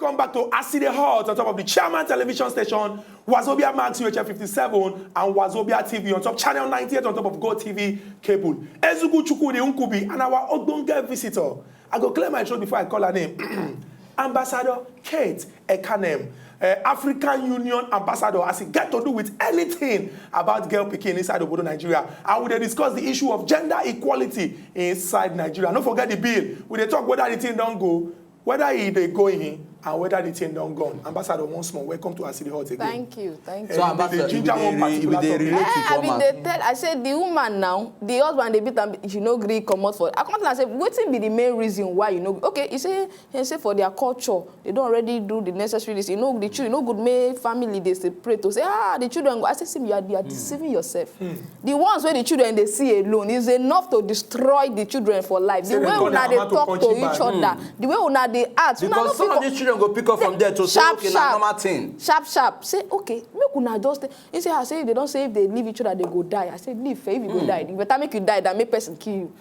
welcome back to Aside Hot on top of the Chairman television station, Wazobia Max UHF 57 and Wazobia TV on top channel 98 on top of Go TV cable. Ezugu Chukudi Unkubi and our Odonga visitor. I go clear my throat before I call her name. Ambassador Kate Ekanem. African Union Ambassador, as it get to do with anything about girl picking inside Obodo, Nigeria. And we discuss the issue of gender equality inside Nigeria. Don't forget the bill. We talk whether the thing don't go, whether they go in, and whether the thing don't go. Ambassador, once more, welcome to Aside Hot again. Thank you. So, Ambassador, I said the woman now, the husband, they beat them, you know, agree, come out for. I come and say, what will be the main reason why you know? Okay, he say for their culture, they don't already do the necessary. You know, the children, good may family they separate to say, the children go. I say, you are deceiving yourself. The ones where the children they see alone is enough to destroy the children for life. The way una they talk to each other, the way una they act. Because some of these children go pick up from there to say, okay, na normal thing. Sharp. Say, okay, make una just. You say, I say, they don't say if they leave each other, they go die. I say, leave, if you go die. Better make you die than make person kill you.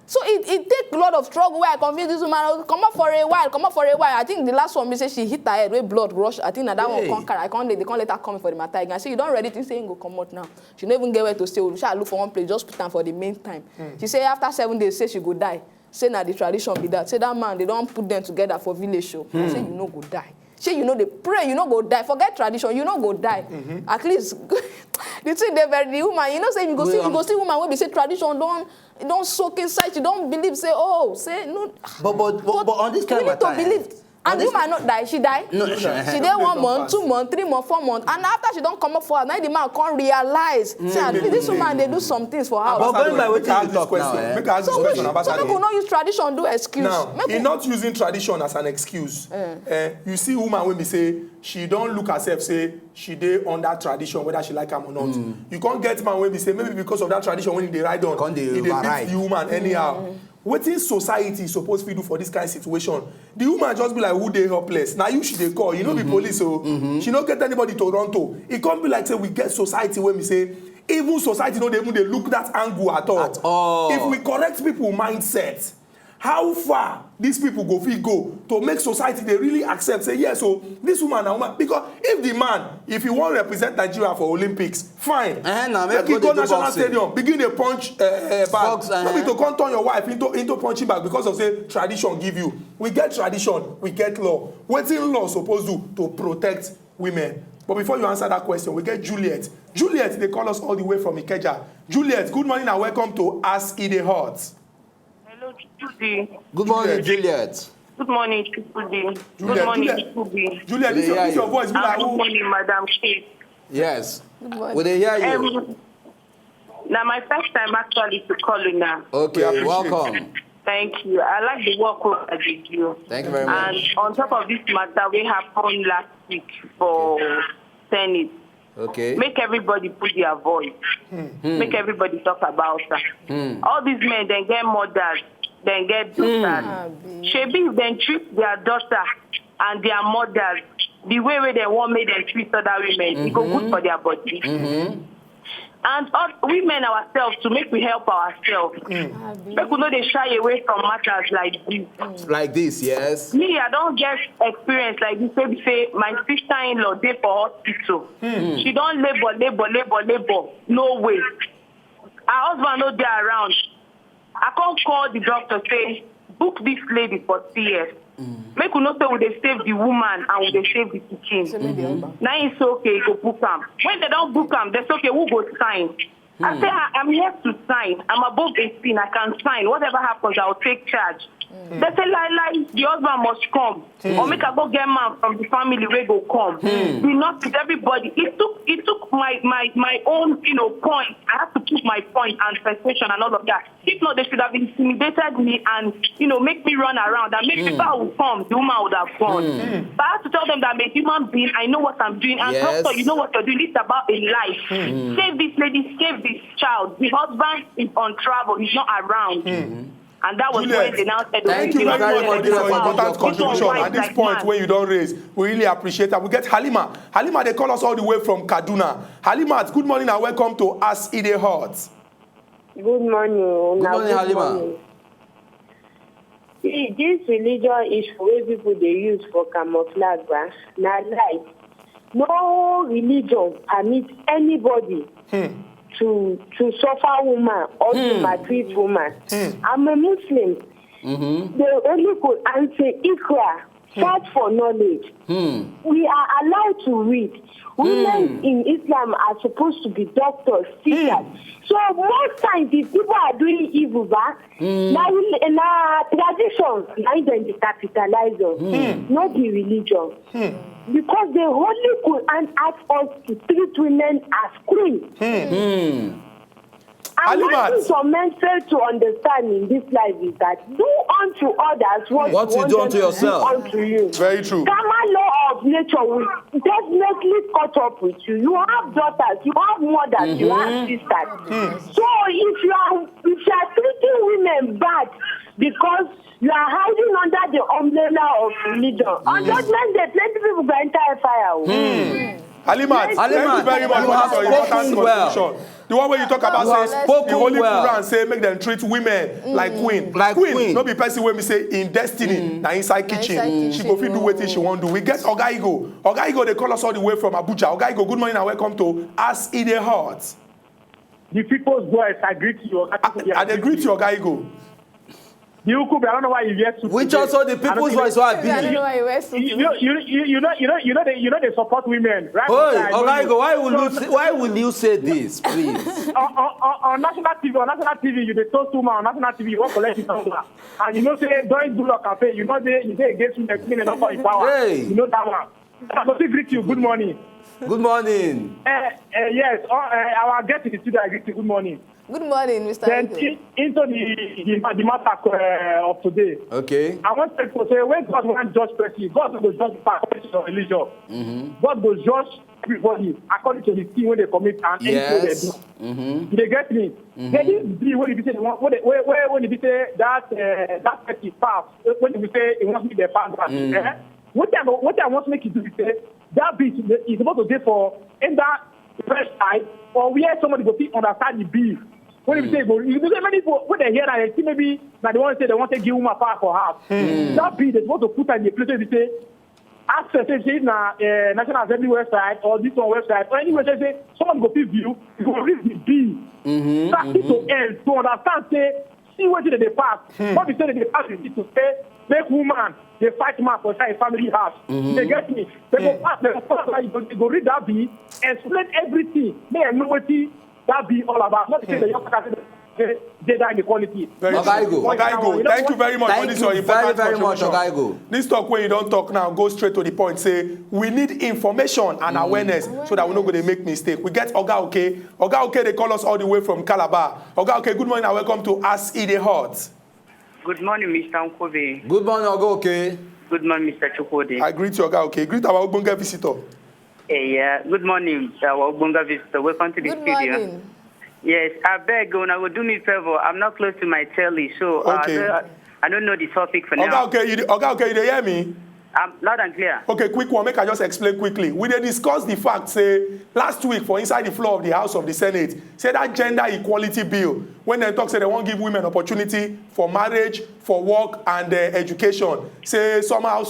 So it takes a lot of struggle where I confuse this woman, come up for a while. I think the last one, me say she hit her head with blood rush. I think that one conquer. They can't let her come for the matter again. I say, you don't ready to say, go come out now. She don't even get where to stay. She look for one place, just put her for the main time. She say after 7 days, say she go die. Say now the tradition be that. Say that man, they don't put them together for village show. I say, you know go die. Say, you know, they pray, you know go die. Forget tradition, you know go die. At least, the thing they very the woman, you know, say you go see woman when we say tradition don't soak inside, you don't believe, say, oh, say, no. But on this kind of time. We need to believe. And the woman not die, she died. No, she died 1 month, 2 months, 3 months, 4 months. And after she don't come up for her, now the man can't realize. Say, this woman, they do some things for her. But going by what you talk now, make her ask this question, Ambassador. Some people not use tradition, do excuse. Now, he's not using tradition as an excuse. You see woman when we say, she don't look herself, say, she dey under tradition, whether she like him or not. You can't get man when we say, maybe because of that tradition, when they ride on, they beat the woman anyhow. What is society supposed to do for this kind of situation? The woman just be like, who they helpless? Now you should they call. You know be police, so she don't get anybody to run to. It can't be like say we get society when we say even society don't even they look that angle at all. If we correct people mindset, how far these people go to make society they really accept, say yes, so this woman and woman, because if the man, if you want to represent Nigeria for Olympics, fine. Make you go national stadium, begin a punch bag. Maybe to come turn your wife into punching bag because of say tradition give you. We get tradition, we get law. What's in law supposed to protect women? But before you answer that question, we get Juliet. Juliet, they call us all the way from Ikeja. Juliet, good morning and welcome to Aside Hot. Hello, Chukwudi. Good morning, Juliet. Good morning, Chukwudi. Good morning, Chukwudi. Juliet, this is your voice. Good morning, Madam Kate. Yes. Will they hear you? Now, my first time actually to call you now. Okay, welcome. Thank you. I like the work that you do. Thank you very much. And on top of this matter, we happened last week for Senate. Okay. Make everybody put their voice. Make everybody talk about that. All these men, then get mothers, then get daughters. Shebi, then treat their daughter and their mothers the way they want me them treat other women. It go good for their body. And all women ourselves to make we help ourselves. Make we know they shy away from matters like this. Like this, yes. Me, I don't get experience like this. Maybe say my sister-in-law dey for hospital. She don't labor. No way. Her husband no dey around. I can't call the doctor say book this lady for CS. Make we know say we dey save the woman and we dey save the pikin. Now it's okay, go book am. When they don't book am, they say okay, who go sign? I say I'm here to sign. I'm above 18. I can sign. Whatever happens, I'll take charge. They say like the husband must come, or make I go get man from the family where go come. We not with everybody. It took my own point. I have to put my point and frustration and all of that. If not, they should have intimidated me and make me run around. And maybe people would come, the woman would have gone. But I have to tell them that I'm a human being. I know what I'm doing. And doctor, you know what you're doing. It's about a life. Save this lady, save this child. The husband is on travel. He's not around. And that was Juliet, when they now said, thank you very much for this important contribution at this point when you don't raise. We really appreciate that. We get Halima. Halima, they call us all the way from Kaduna. Halima, good morning and welcome to Aside Hot. Good morning. Good morning, Halima. See, this religion issue wey people they use for camouflage, na lie. No religion permits anybody to suffer woman or to maltreat woman. I'm a Muslim. The only Quran say Iqra, search for knowledge. We are allowed to read. Women in Islam are supposed to be doctors, teachers. So most times, if people are doing evil, na tradition, na them they capitalize on, not the religion. Because the Holy Quran asks us to treat women as queens. And one thing some men fail to understand in this life is that do unto others what you do unto yourself. Unto you. Very true. Common law of nature will definitely caught up with you. You have daughters, you have mothers, you have sisters. So if you are treating women bad because you are hiding under the umbrella of religion, on judgment day, plenty people go enter fire. Alimat, thank you very much for your important contribution. The one where you talk about say the Holy Quran say make them treat women like queen. Queen, no be person when we say in destiny, na inside kitchen. She go fit do wetin she want do. We get Oga Igo. Oga Igo, they call us all the way from Abuja. Oga Igo, good morning and welcome to As in the Heart. The people's voice, I greet you. I agree to Oga Igo. The Ukubi, I don't know why you get to. Which also the people's voice why I don't know why you wear suit. You know they support women, right? Hey, Ogaigo, why will you say this, please? on national TV, you the toast woman on national TV, you want to collect it number. And you know say during Dula campaign, you know you say against women and not in power. Hey. You know that one. I go greet you. Good morning. Good morning. Yes, our guest in the studio, I greet you. Good morning. Good morning, Mr. Then Igo. into the matter of today. Okay. I want to say when God wants judge person, God will judge according to religion. God will judge everybody according to the sin when they commit and anything they do. They get me. They didn't be when you say when you say that person pass, when you say it wants me the pass. What I want to make you do is say that beat is supposed to go for in that first side or where somebody go fit understand the bill. When you say go, you say many people when they hear that they see maybe that they want to say they want to give woman power for half. That bill they supposed to put in the place where they say access say na National Assembly website or this one website or anywhere they say someone go fit view, you go read the bill. Start it to end to understand say see what they pass. What they say they pass is to say make woman they fight man for inside a family house. They get me. They go pass they go read that bill, explain everything. They know what that be all about. Not to say the young person gender inequality. Ogaigo, thank you very much for this your important contribution. This talk when you don't talk now, go straight to the point. Say we need information and awareness so that we not going to make mistake. We get Oga Okay. Oga Okay, they call us all the way from Calabar. Oga Okay, good morning and welcome to As in the Heart. Good morning, Mr. Nkobe. Good morning, Oga Okay. Good morning, Mr. Chukode. I greet you, Oga Okay. Greet our Ogbonga visitor. Yeah, good morning, our Ogbonga visitor. Welcome to the studio. Morning. Yes, I beg, when I will do me a favor. I'm not close to my telly, so Okay. I don't know the topic for Oga now. Okay, Oga Okay, you hear me? I'm loud and clear. Okay, quick one. Make I just explain quickly. We dey discuss the fact, say, last week for inside the floor of the House of the Senate, say that gender equality bill, when they talk, say they won't give women opportunity for marriage, for work, and education. Say somehow,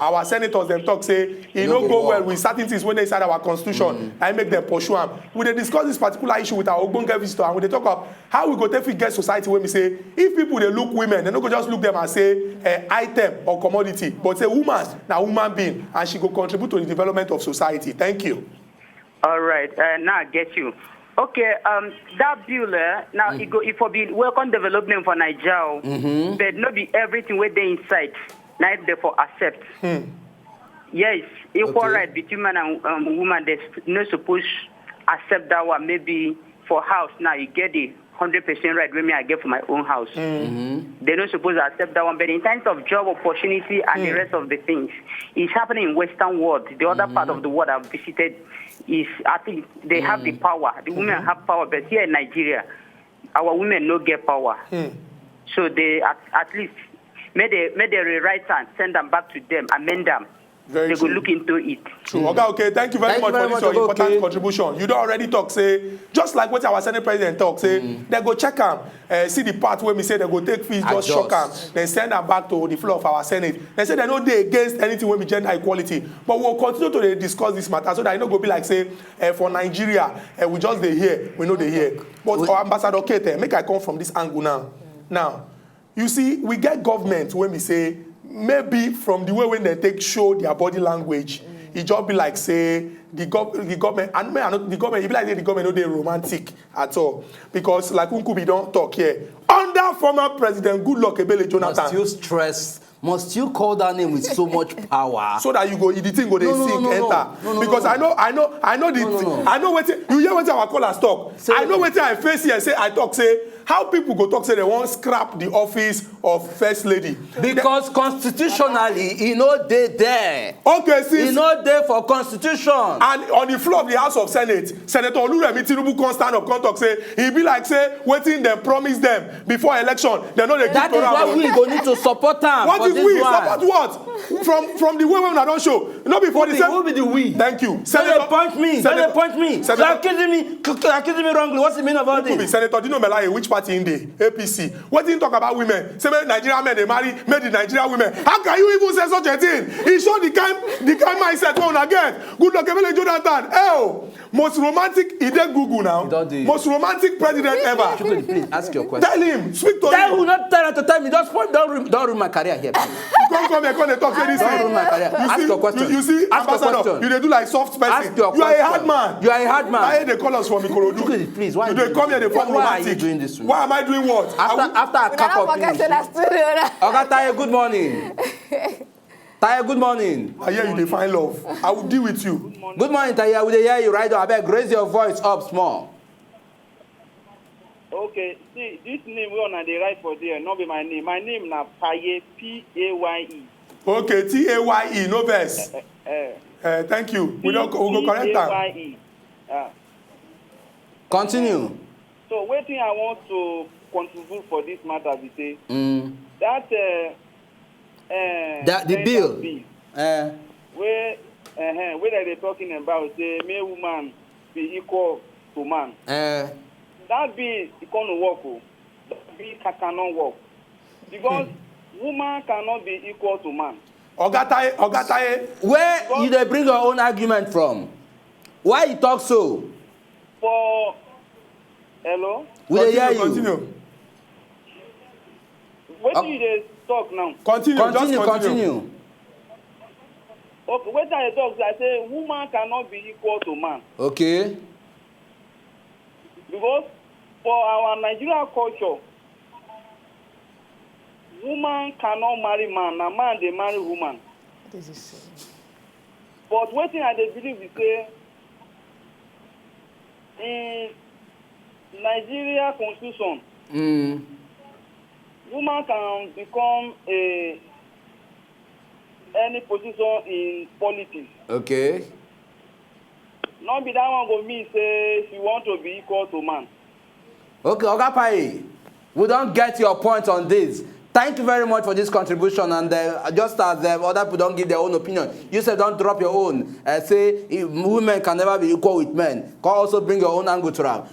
our senators them talk, say, it no go well with certain things when they inside our constitution, and make them pursue them. We dey discuss this particular issue with our Ogbonge visitor, and we dey talk about how we go take get society when we say, if people they look women, they no go just look them and say, item or commodity, but say woman, now woman being, and she go contribute to the development of society. Thank you. All right, now I get you. Okay, that bill now it for be welcome development for Nigeria, but not be everything where they inside. Now they for accept. Yes, equal right between man and woman. They no supposed accept that one. Maybe for house now you get the 100% right when me I get for my own house. They're not supposed to accept that one. But in terms of job opportunity and the rest of the things, it's happening in Western world. The other part of the world I've visited is, I think they have the power. The women have power, but here in Nigeria, our women no get power. So they at least may they rewrite and send them back to them, amend them, Very they true. go look into it. True. Okay, thank you very much for this your important contribution. You don't already talk, say, just like what our Senate President talk, say, they go check them, see the part where we say they go take fees, just shock them, then send them back to the floor of our Senate. They say they know they against anything when we gender equality. But we'll continue to discuss this matter so that I don't go be like, say, for Nigeria, we just they hear, we know they hear. But Ambassador Kete, make I come from this angle now. Now, you see, we get government when we say, maybe from the way when they take show their body language, it just be like say the government and the government, it be like the government no dey romantic at all, because like Nkubi don't talk here under former President Goodluck Ebele Jonathan. Must you stress? Must you call that name with so much power? So that you go, the thing go they enter. Because I know what you hear what our callers talk. I know what I face here. Say I talk say how people go talk say they want scrap the office of First Lady. Because constitutionally, he no dey there. Okay, see. He no there for constitution. And on the floor of the House of Senate, Senator Oluremi Tinubu come stand up, come talk say he be like say waiting them promise them before election. They know they that is why we go need to support them. What is we support what? From the way when I don't show. Not before the who be the we? Thank you. Senator point me. Senator point me. You're accusing me wrongly. What's the meaning of all this? Senator Dino Melaye, which party in the APC? What did he talk about women? Say Nigerian men they marry, made the Nigerian women. How can you even say such a thing? He showed the kind mindset one again. Goodluck Ebele Jonathan. Oh, most romantic. He did Google now. Most romantic president ever. Please ask your question. Tell him. Speak to him. Tell him not tell to tell me. Don't ruin my career here. You come and talk to this. Don't ruin my career. Ask your question. You see, ask Ambassador, you do like soft person. Ask your you question. are a hard man. You are a hard man. I hate the colors from Ikorodu. Please, why? You come here, they form romantic. Why are you doing this to me? Why am I doing what? After a cup of finish. Okay, Taye, good morning. Taye, good morning. I hear you define love. I will deal with you. Good morning, Taye. I will hear you right now. I beg, raise your voice up small. Okay, see, this name we on the right for there, not be my name. My name na Paye, P-A-Y-E. Okay, T-A-Y-E, no verse. Thank you. We'll go correct that. P-A-Y-E. Continue. So, one thing I want to contribute for this matter is say that the bill. Where they talking about say may woman be equal to man. That bill it can't work. That bill cannot work because woman cannot be equal to man. Ogataye. Where you they bring your own argument from? Why you talk so? For hello. We hear you. Continue. What do you talk now? Continue. Okay, what I talk? I say woman cannot be equal to man. Okay. Because for our Nigerian culture, woman cannot marry man, and man they marry woman. But what thing I believe is say in Nigeria constitution, woman can become any position in politics. Okay. Not be that one go mean say she want to be equal to man. Okay, Oga Paye, we don't get your point on this. Thank you very much for this contribution. And just as other people don't give their own opinion, you said don't drop your own. Say women can never be equal with men. Can also bring your own angle to them.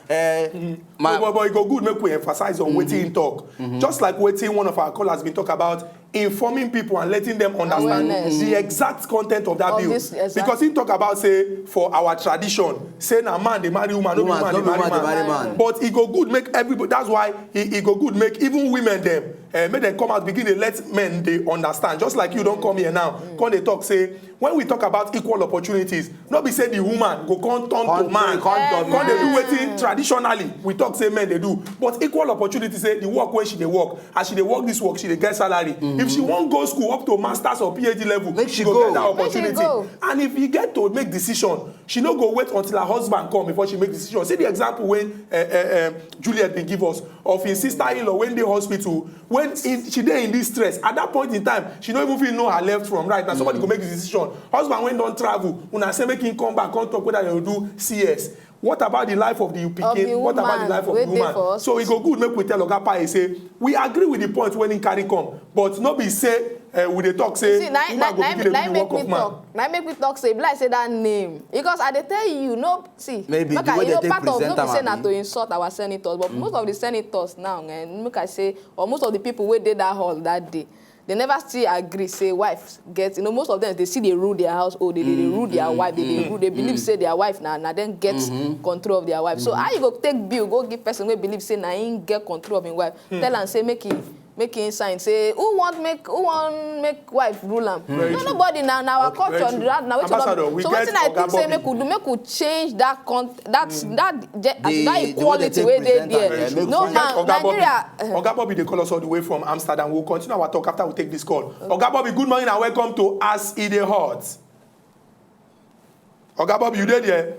But it go good make we emphasize on wetin talk. Just like wetin one of our callers been talk about, informing people and letting them understand the exact content of that bill. Because he talk about say for our tradition, say na man they marry woman, no woman they marry man. But it go good make everybody. That's why it go good make even women them make them come out begin to let men they understand. Just like you don't come here now, come they talk say when we talk about equal opportunities, not be say the woman go come turn to man, come they do wetin traditionally we talk say men they do. But equal opportunity say the work where she they work, as she they work this work she they get salary. If she won't go school up to master's or PhD level, make she go get that opportunity. And if you get to make decision, she no go wait until her husband come before she make decision. See the example when Juliet been give us of his sister-in-law when they hospital, when she dey in this stress. At that point in time, she don't even feel know her left from right. Now somebody go make the decision. Husband when don't travel, when I say make him come back, come talk whether they will do CS. What about the life of the pikin? What about the life of the woman? So it go good make we tell Oga Paye say we agree with the point when he carry come, but not be say we dey talk say woman go begin dey do the work of man. Now make me talk say, like say that name. Because I dey tell you, no, see, maybe make the way you know, they part of present no be say them, na to insult our senators, but most of the senators now, make I say, or most of the people wey dey that hall that day, they never still agree say wives get, you know, most of them they see they rule their household, they rule their wife, they rule, they believe say their wife now then get control of their wife. So how you go take bill, go give person wey believe say na him get control of him wife, tell am say make him sign, say who want make wife rule am? No, nobody now our culture now so wetin I think say make we change that equality wey dey there. No man, Nigeria. Oga Bobby dey call us all the way from Amsterdam. We'll continue our talk after we take this call. Oga Bobby, good morning and welcome to As E Dey Hot. Oga Bobby, you there?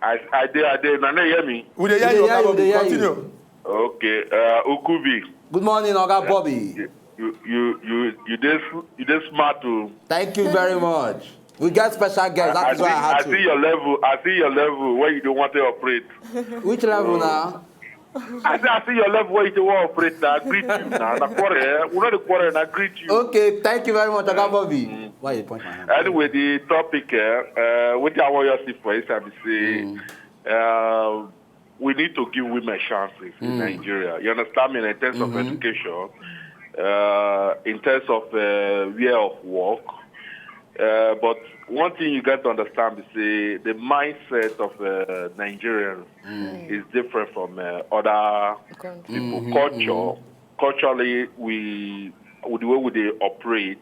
I did. Now you hear me? We dey hear you, Oga Bobby. Continue. Okay. Ukubi. Good morning, Oga Bobby. You did smart too. Thank you very much. We got special guests. That's why I had to. I see your level where you don't want to operate. Which level now? I see your level where you don't want to operate. I greet you now. We're not the quarter and I greet you. Okay, thank you very much, Oga Bobby. Why you point my hand? Anyway, the topic what I want you to see for is say we need to give women chances in Nigeria. You understand me? In terms of education, in terms of way of work. But one thing you got to understand is the mindset of Nigerians is different from other people. Culturally, the way they operate,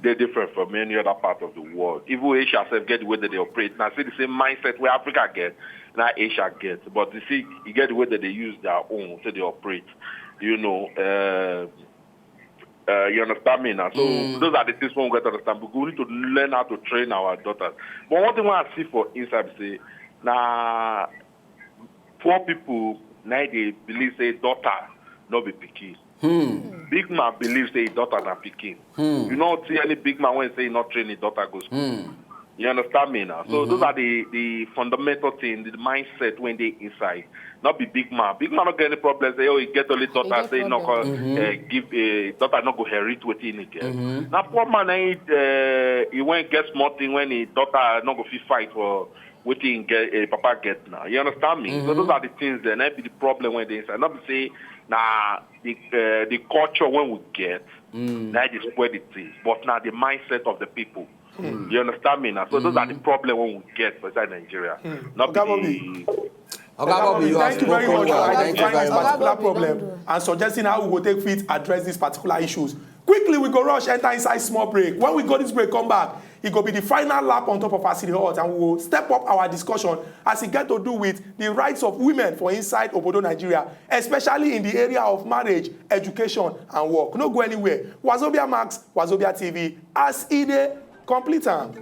they're different from any other part of the world. Even Asia self get the way that they operate. Now, see the same mindset where Africa gets, now Asia gets. But you see, you get the way that they use their own, so they operate. You know, you understand me now? So those are the things we get to understand. We need to learn how to train our daughters. But one thing I see for inside is, now, poor people, now they believe, say, daughter, not be picky. Big man believes say daughter na pikin. You don't see any big man when say not train his daughter go school. You understand me now? So those are the fundamental things, the mindset when they inside. Not be big man. Big man not get any problem. Say, oh, he get only daughter. Say, not give a daughter not go inherit what he get. Now poor man, he won't get small thing when his daughter not go fit fight for what he get. Papa get now. You understand me? So those are the things. Then that be the problem when they inside. Not be say. Now, the culture when we get, now it is where it is. But now the mindset of the people. You understand me now? So those are the problem when we get inside Nigeria. Not Oga Bobby, you thank you very much for identifying this Oga particular Bobby, problem and suggesting how we will take fit address these particular issues. Quickly, we go rush, enter inside small break. When we go this break, come back. It will be the final lap on top of As E Dey Hot, and we will step up our discussion as it get to do with the rights of women for inside Obodo, Nigeria, especially in the area of marriage, education, and work. No go anywhere. Wazobia Max, Wazobia TV, As E Dey complete am.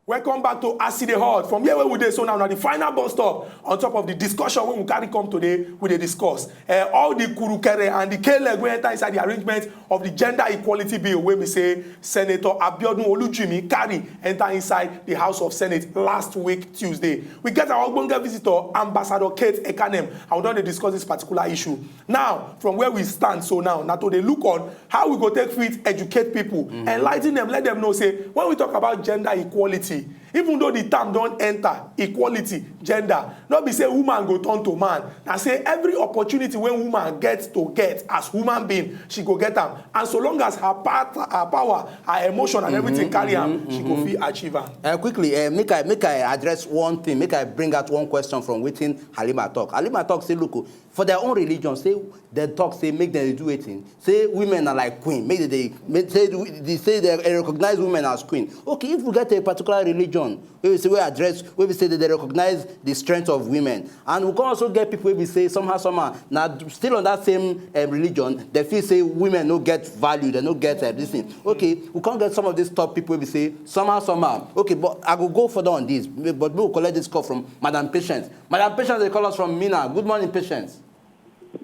Welcome back to As E Dey Hot. From here where we dey so now the final bus stop on top of the discussion when we carry come today, we dey discuss all the kurukere and the k-leg wey enter inside the arrangement of the gender equality bill wey we say Senator Abiodun Olujimi carry enter inside the House of Senate last week Tuesday. We get our ogbonge visitor, Ambassador Kate Ekanem, and we don dey discuss this particular issue. Now, from where we stand so now to dey look on how we go take fit educate people, enlighten them, let them know say when we talk about gender equality, even though the term don't enter equality gender, not be say woman go turn to man. Now say every opportunity when woman gets to get as human being, she go get them. And so long as her power, her emotion and everything carry am, she go fit achieve am. Quickly, make I address one thing. Make I bring out one question from within Halima talk. Halima talk say, look, for their own religion, say they talk, say make them do it. Say women are like queen. Make they say they recognize women as queen. Okay, if we get a particular religion, where we say where we say that they recognize the strength of women, and we can also get people where we say somehow now still on that same religion, they feel say women no get value, they no get this thing. Okay, we can't get some of these top people where we say somehow. Okay, but I will go further on this. But we will collect this call from Madam Patience. Madam Patience, they call us from Mina. Good morning, Patience.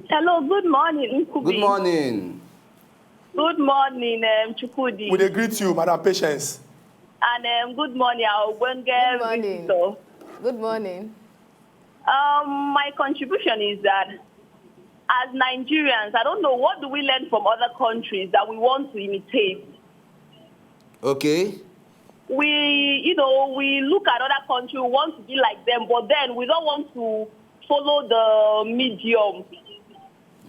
Hello, good morning, Nkubi. Good morning. Good morning, Chukudi. We dey greet you, Madam Patience. And good morning, our Good morning. visitor. Good morning. My contribution is that as Nigerians, I don't know, what do we learn from other countries that we want to imitate? Okay. We look at other countries, we want to be like them, but then we don't want to follow the medium.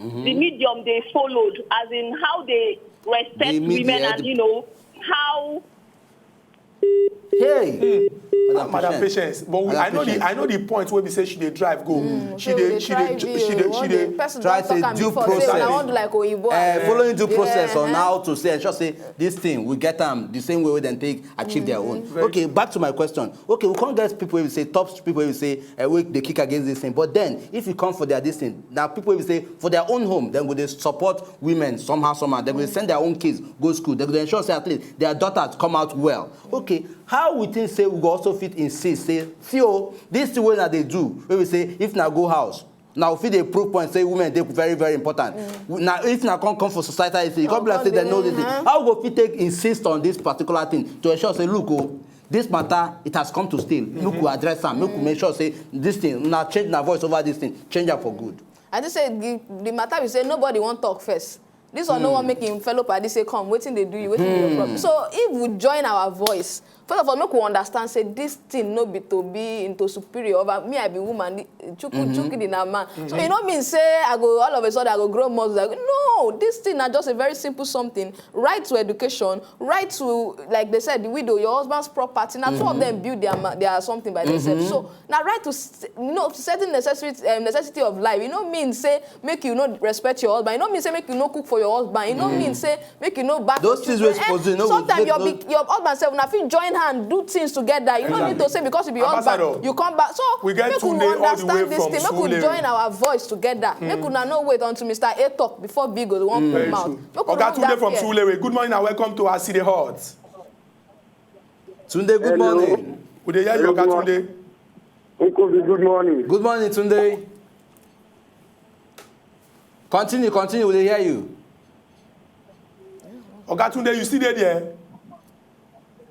The medium they followed, as in how they respect women and, how... Hey! Madam Patience, but I know the point where we say she dey drive go. She dey try to due process. Following due process on how to say, ensure say this thing we get them the same way we then take achieve their own. Okay, back to my question. Okay, we can't get people who say top people who say they kick against this thing. But then if you come for their this thing, now people will say for their own home, then will they support women somehow. They will send their own kids go school. They will ensure say at least their daughters come out well. Okay, how we think say we go also fit insist say this thing that they do where we say if na go house now fit dey proof point say women dey very very important. Now if na come for society you come be like say they know this thing. How we go fit take insist on this particular thing to ensure say look this matter it has come to stay. Look we address am make we make sure say this thing now change na voice over this thing change am for good. I just say the matter we say nobody won't talk first. This one no one making fellow party say come waiting they do you waiting your problem. So if we join our voice, first of all make we understand say this thing no be to be into superior over me I be woman chuku na man. So you know mean say I go all of a sudden I go grow muscles. Like, no, this thing is just a very simple something. Right to education, right to like they said the widow, your husband's property. Now two of them build their something by themselves. So now right to certain necessity of life. You know mean say make you not respect your husband. You know mean say make you not cook for your husband. You know mean say make you no back. Those things were supposed to know. Sometimes your husband say if you join hand do things together. You don't need to say because you be husband you come back. So we get make we understand this thing. Make we join our voice together. Make we not wait until Mr. A talk before big go one put mouth. Oga Tunde from Sulewe. Good morning and welcome to our city hot. Tunde, good morning. Would they hear you, Oga Tunde? Good morning. Good morning, Tunde. Continue. Will they hear you? Oga Tunde, you still there?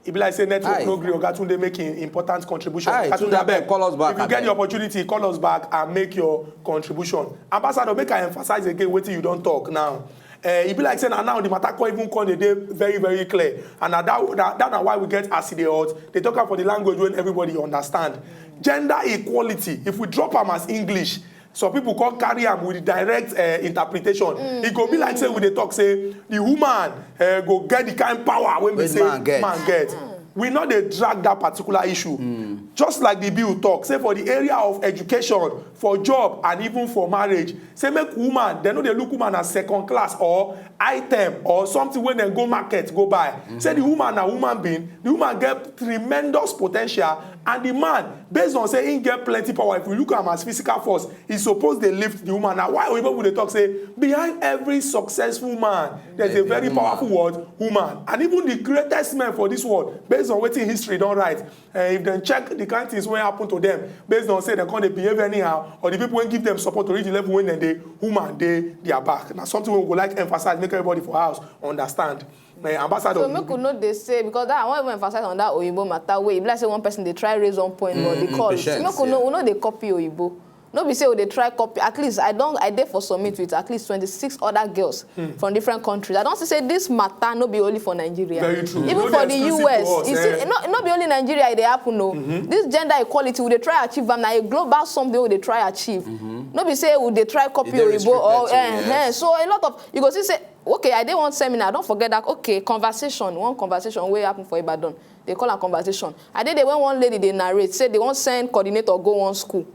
It be like say network no gree. Oga Tunde making important contribution. Tunde, call us back. If you get the opportunity, call us back and make your contribution. Ambassador, make I emphasize again what you don't talk now. It be like saying now the matter can't even call the day very very clear, and that's why we get as the odds. They talk about the language when everybody understand. Gender equality. If we drop them as English. So people can't carry them with the direct interpretation. It could be like say when they talk, say the woman go get the kind of power when we say man get. We know they drag that particular issue. Just like the bill talk, say for the area of education, for job, and even for marriage. Say make woman, they know they look woman as second class or item or something when they go market, go buy. Say the woman a woman being, the woman get tremendous potential, and the man, based on say he get plenty power, if we look at him as physical force, he's supposed to lift the woman. Now why people they talk say, behind every successful man, there's a very powerful word, woman. And even the greatest man for this world, based on what in history don't write, if they check the kind of things when happen to them, based on say they can't behave anyhow, or the people when give them support to reach the level when they woman they are back. Now something we would like to emphasize, make everybody for house understand. Ambassador. So make we know they say because that I want to emphasize on that Oyibo matter way. If like say one person they try raise one point or they call. Make we know they copy Oyibo. No be say they try copy. At least I did for submit with at least 26 other girls from different countries. I don't say this matter no be only for Nigeria. Very true. Even for the US, you see, not be only Nigeria they happen. No, this gender equality would they try achieve them now a global something would they try achieve. No be say would they try copy Oyibo or so a lot of you go see say. Okay, I did one seminar. Don't forget that. Okay, one conversation way happen for Ibadan. They call a conversation. I did when one lady they narrate said they won't send coordinator go on school.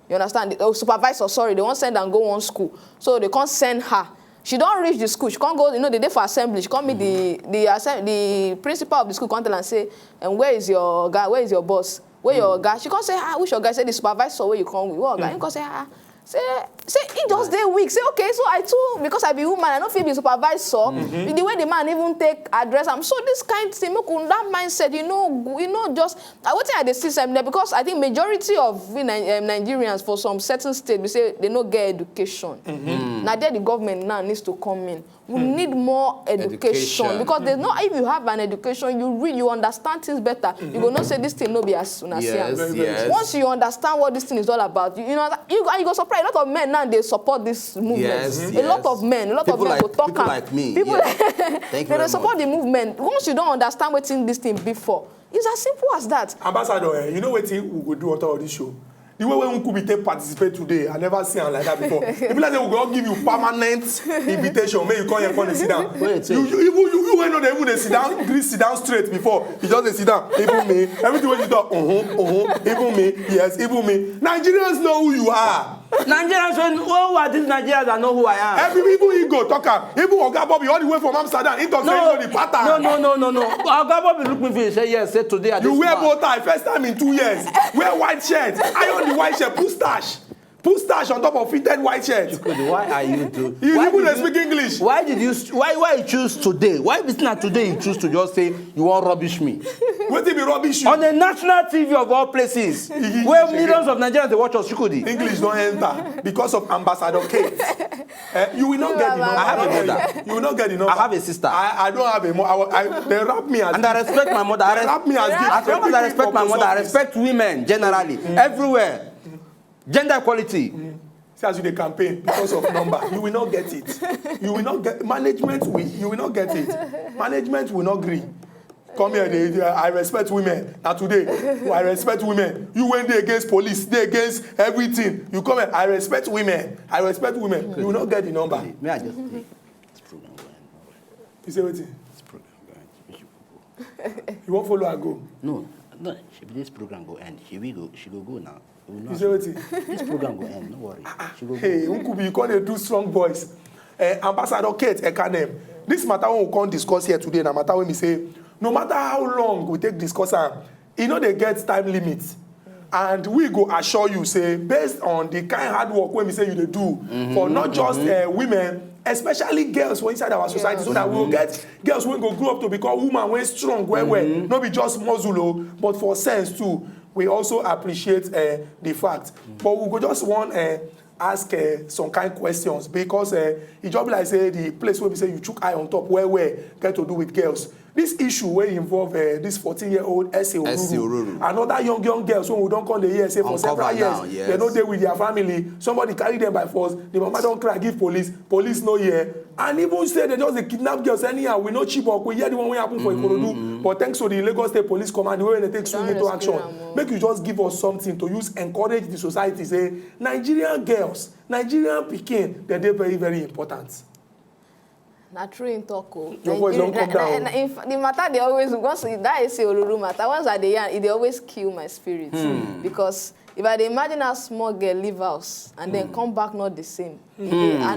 You understand? Supervisor, sorry, they won't send and go on school. So they can't send her. She don't reach the school. She can't go. You know, the day for assembly. She can't meet the principal of the school. Can't tell and say, and where is your guy? Where is your boss? Where your guy? She can't say, which your guy? Say the supervisor where you come with. What guy? You can't say, Say he just day weak. Say okay, so I too because I be woman, I don't feel be supervisor. The way the man even take address, so this kind of thing, that mindset, you know, just I would say at the system there because I think majority of Nigerians for some certain state we say they don't get education. Now there the government now needs to come in. We need more education. Because there's no, if you have an education, you read, you understand things better. You will not say this thing no be as soon as yes. Once you understand what this thing is all about, you know, you go surprise. A lot of men now they support this movement. Yes, a lot of men will talk. People like me. People they support the movement. Once you don't understand what's in this thing before, it's as simple as that. Ambassador, you know what we will do on top of this show? The way when Nkubite participate today, I never seen like that before. People like they will go give you permanent invitation. May you come here and sit down. You know they even sit down, please sit down straight before. You just sit down. Even me, everything when you talk, even me, yes, even me. Nigerians know who you are. Nigerians, who are these Nigerians that know who I am? Every people he go talk, even Oga Bobby all the way from Amsterdam, he talk say the pattern. No. Oga Bobby look me for say yes, say today at this. You wear bow tie first time in 2 years. Wear white shirt. Iron the white shirt. Put stash on top of fitted white shirt. Why are you doing? You even speak English. Why you choose today? Why it's not today you choose to just say you want rubbish me? What did be rubbish you? On the national TV of all places, where millions of Nigerians they watch us, Chukudi. English don't enter because of Ambassador Kate. You will not get the number. I have a mother. You will not get the number. I have a sister. I don't have a mother. They rap me as and I respect my mother. They rap me as as long as I respect my mother, I respect women generally, everywhere. Gender equality. See as you the campaign because of number, you will not get it. You will not get management. You will not get it. Management will not agree. Come here, I respect women. Now today, I respect women. You went there against police, they against everything. You come here, I respect women. I respect women. You will not get the number. May I just say, this program go end. You say what? This program go end. You won't follow and go? No. This program go end. She will go now. You say what? This program go end. No worry. She will hey, Nkubi, you can't do strong voice. Ambassador Kate Ekanem. This matter we can't discuss here today. No matter when we say, no matter how long we take discuss, you know they get time limits. And we go assure you, say, based on the kind of hard work when we say you do for not just women, especially girls who inside our society, so that we will get girls who go grow up to become women when strong, not be just muscle, but for sense too. We also appreciate the fact. But we go just want ask some kind of questions because it just be like say the place where we say you took eye on top where get to do with girls. This issue where involve this 14-year-old S.A. Oruru. Another young girls when we don't come the year say for several years, they don't deal with their family. Somebody carry them by force. The mama don't cry, give police. Police no here. And even say they just kidnap girls anyhow. We know cheap up. We hear the one way happen for Ikorodu. But thanks to the Lagos State Police Command, the way they take swing into action. Make you just give us something to use, encourage the society. Say Nigerian girls, Nigerian pikin, they're very, very important. Na true in talk. Your voice don't come down. The matter they always once that is a Oruru matter. Once I dey they always kill my spirit because if I dey imagine a small girl leave house and then come back not the same, I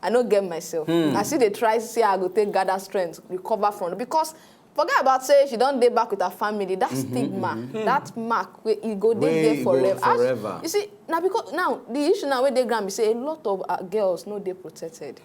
no get myself. I see they try to say I go take gather strength, recover from it because. Forget about say she don't day back with her family. That stigma, that mark, it go there forever. You see, now because now the issue now where they grant me say a lot of girls no they protected.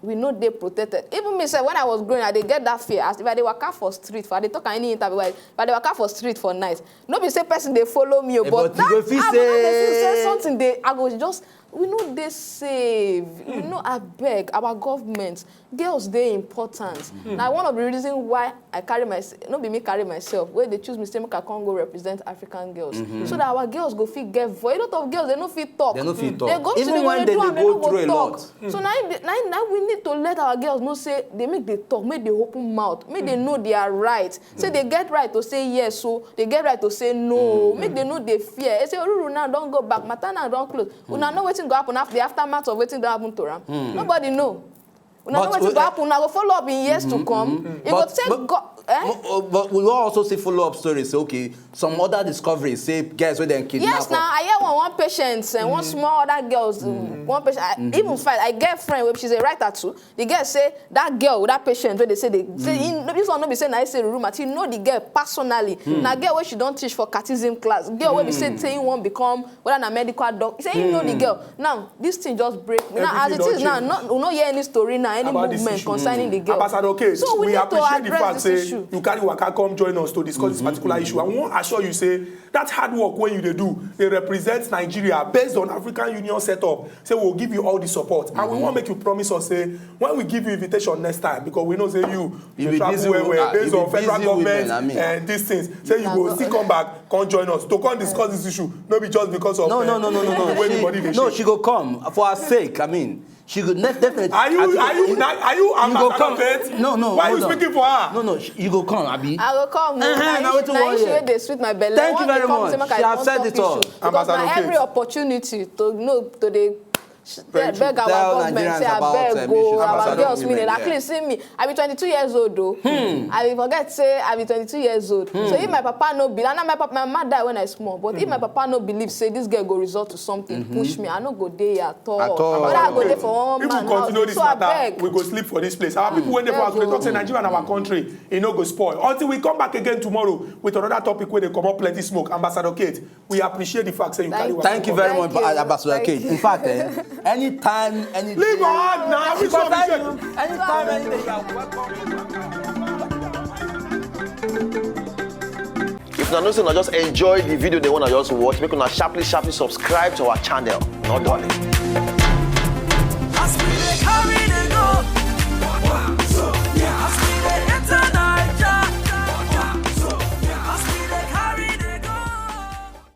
We know they protected. Even me say when I was growing, I did get that fear. As if I dey walk out for street, if I dey talk any interview, if I dey walk out for street for night, no be say person they follow me, but that I say something they I go just. We know they save. We know I beg our government. Girls they important. Now one of the reasons why I carry myself, not be me carry myself, where they choose me say make I can't go represent African girls, so that our girls go fit get voice. A lot of girls they no fit talk. They no fit talk. They go even to when they go through a lot. So now we need to let our girls know say they make they talk, make they open mouth, make they know they are right. Say they get right to say yes, so they get right to say no. Make they know they fear. They say Oruru now don't go back, Matana don't close. We now know what's go happen after the aftermath of waiting to happen to them. Nobody know. We know what's go happen. Now go follow up in years to come. It will take God. But we will also see follow-up stories. Okay, some other discoveries say guys where they kidnap. Yes, now I hear one patient and one small other girls. One patient, even fight. I get a friend where she's a writer too. The girl say that girl, that patient where they say this one no be saying I say room. You know the girl personally. Now girl where she don't teach for catechism class. Girl where we say saying one become whether a medical doctor. Say you know the girl. Now this thing just break. Now as it is now, we not hear any story now, any movement concerning the girl. Ambassador Kate, so we need to address this issue. you carry waka come join us to discuss this particular issue. I wan assure you say that hard work wey you dey do dey represent Nigeria based on African Union setup. Say we will give you all the support, and we wan make you promise us say when we give you invitation next time, because we know say you travel well based on federal government and these things. Say you go still come back, come join us to come discuss this issue. No be just because of no, she go come for her sake. I mean, she could definitely. Are you ambassador? No. Why are you speaking for her? No, you go come, Abi. I will come. Now she dey sweet my belly. Thank you very much. She has said it all. Because na every opportunity to dey beg our government, say I beg go, our girls meaning. At least see me, I be 22 years old though. I forget say I be 22 years old. So if my papa no believe, and my mama died when I small, but if my papa no believe, say this girl go result to something, push me, I no go there at all. But I go there for one man. If we continue this matter, we go sleep for this place. Our people when they for talk say Nigeria and our country, it no go spoil. Until we come back again tomorrow with another topic where they come up plenty smoke. Ambassador Kate, we appreciate the fact that you carry. Thank you very much, Ambassador Kate. In fact, anytime, any leave your hand now. Anytime, anything, you are welcome. If you know, just enjoy the video they want to just watch, make una sharply subscribe to our channel. Not darling.